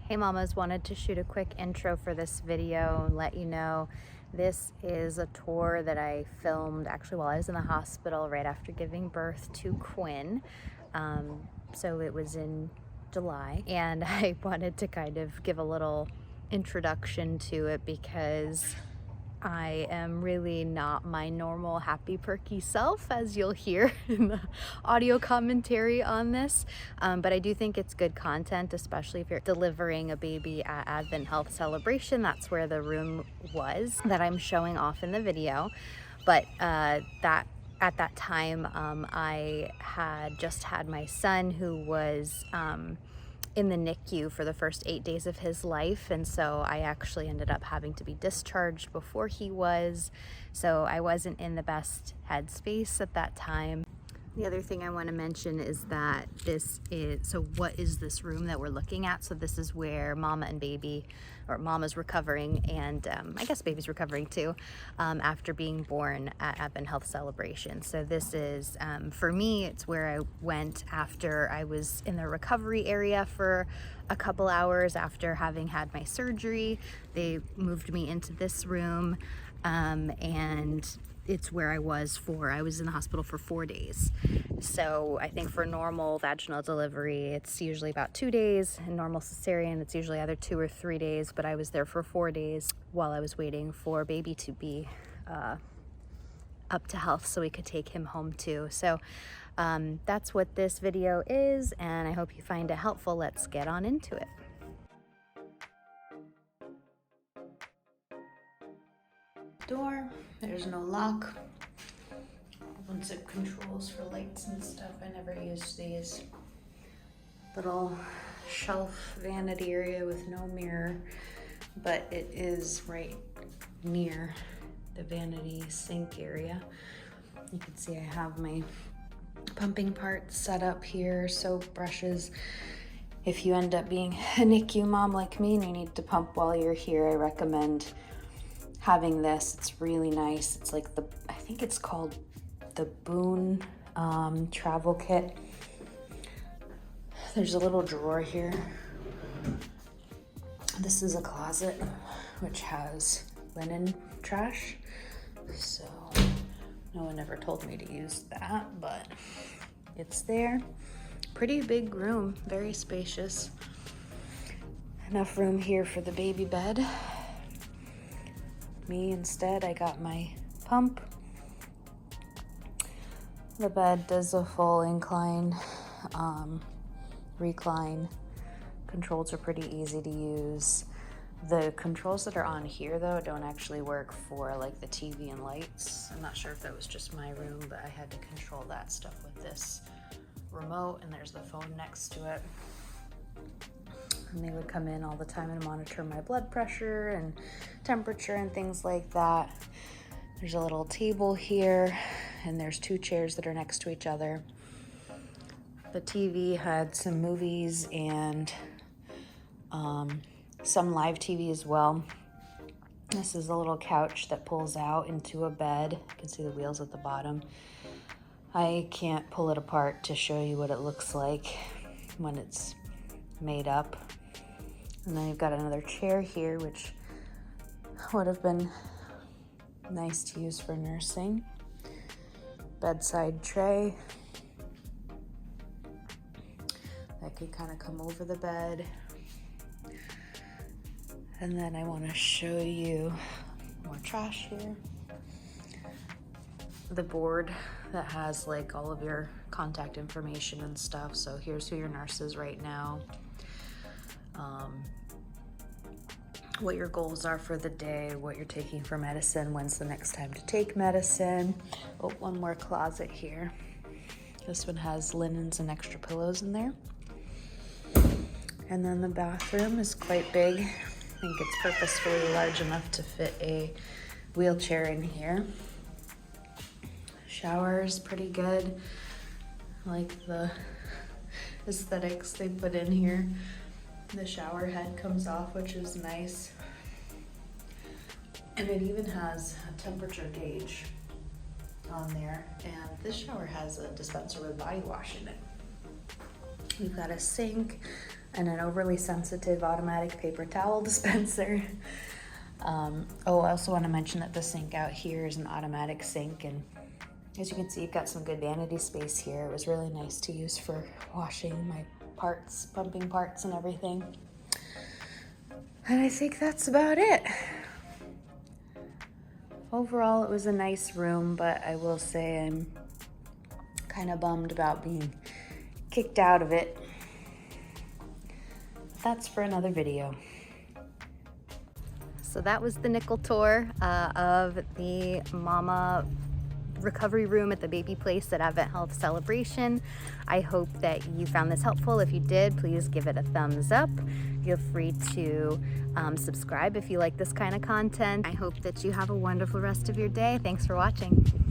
Hey mamas, wanted to shoot a quick intro for this video and let you know this is a tour that I filmed actually while I was in the hospital right after giving birth to Quinn. So it was in July, and I wanted to kind of give a little introduction to it because I am really not my normal happy perky self, as you'll hear in the audio commentary on this, but I do think it's good content, especially if you're delivering a baby at AdventHealth celebration. That's where the room was that I'm showing off in the video. But at that time, I had just had my son, who was in the NICU for the first 8 days of his life, and so I actually ended up having to be discharged before he was, so I wasn't in the best headspace at that time. The other thing I want to mention is that what is this room that we're looking at? So this is where mama and baby, or mama's recovering, and I guess baby's recovering too, after being born at AdventHealth celebration. So this is, for me, it's where I went after I was in the recovery area for a couple hours after having had my surgery. They moved me into this room, and it's where I was in the hospital for 4 days. So I think for normal vaginal delivery, it's usually about 2 days, and normal cesarean, it's usually either 2 or 3 days, but I was there for 4 days while I was waiting for baby to be up to health so we could take him home too. So that's what this video is, and I hope you find it helpful. Let's get on into it. Door, there's no lock. Zip controls for lights and stuff. I never use these. Little shelf vanity area with no mirror, but it is right near the vanity sink area. You can see I have my pumping parts set up here, soap, brushes. If you end up being a NICU mom like me and you need to pump while you're here, I recommend having this. It's really nice. It's like I think it's called the Boone travel kit. There's a little drawer here. This is a closet which has linen trash, so no one ever told me to use that, but it's there. Pretty big room, very spacious. Enough room here for the baby bed. Me, instead, I got my pump. The bed does a full incline, recline. Controls are pretty easy to use. The controls that are on here, though, don't actually work for like the TV and lights. I'm not sure if that was just my room, but I had to control that stuff with this remote, and there's the phone next to it. And they would come in all the time and monitor my blood pressure and temperature and things like that. There's a little table here, and there's 2 chairs that are next to each other. The TV had some movies and some live TV as well. This is a little couch that pulls out into a bed. You can see the wheels at the bottom. I can't pull it apart to show you what it looks like when it's made up. And then you've got another chair here, which would have been nice to use for nursing. Bedside tray that could kind of come over the bed. And then I want to show you more trash here. The board that has like all of your contact information and stuff. So here's who your nurse is right now. What your goals are for the day, what you're taking for medicine, when's the next time to take medicine. Oh, one more closet here. This one has linens and extra pillows in there. And then the bathroom is quite big. I think it's purposefully large enough to fit a wheelchair in here. Shower is pretty good. I like the aesthetics they put in here. The shower head comes off, which is nice. And it even has a temperature gauge on there. And this shower has a dispenser with body wash in it. We've got a sink, and an overly sensitive automatic paper towel dispenser. Oh, I also want to mention that the sink out here is an automatic sink, and as you can see, you've got some good vanity space here. It was really nice to use for washing my parts, pumping parts and everything. And I think that's about it. Overall, it was a nice room, but I will say I'm kind of bummed about being kicked out of it. That's for another video. So that was the nickel tour of the mama recovery room at the baby place at AdventHealth Celebration. I hope that you found this helpful. If you did, please give it a thumbs up. Feel free to subscribe if you like this kind of content. I hope that you have a wonderful rest of your day. Thanks for watching.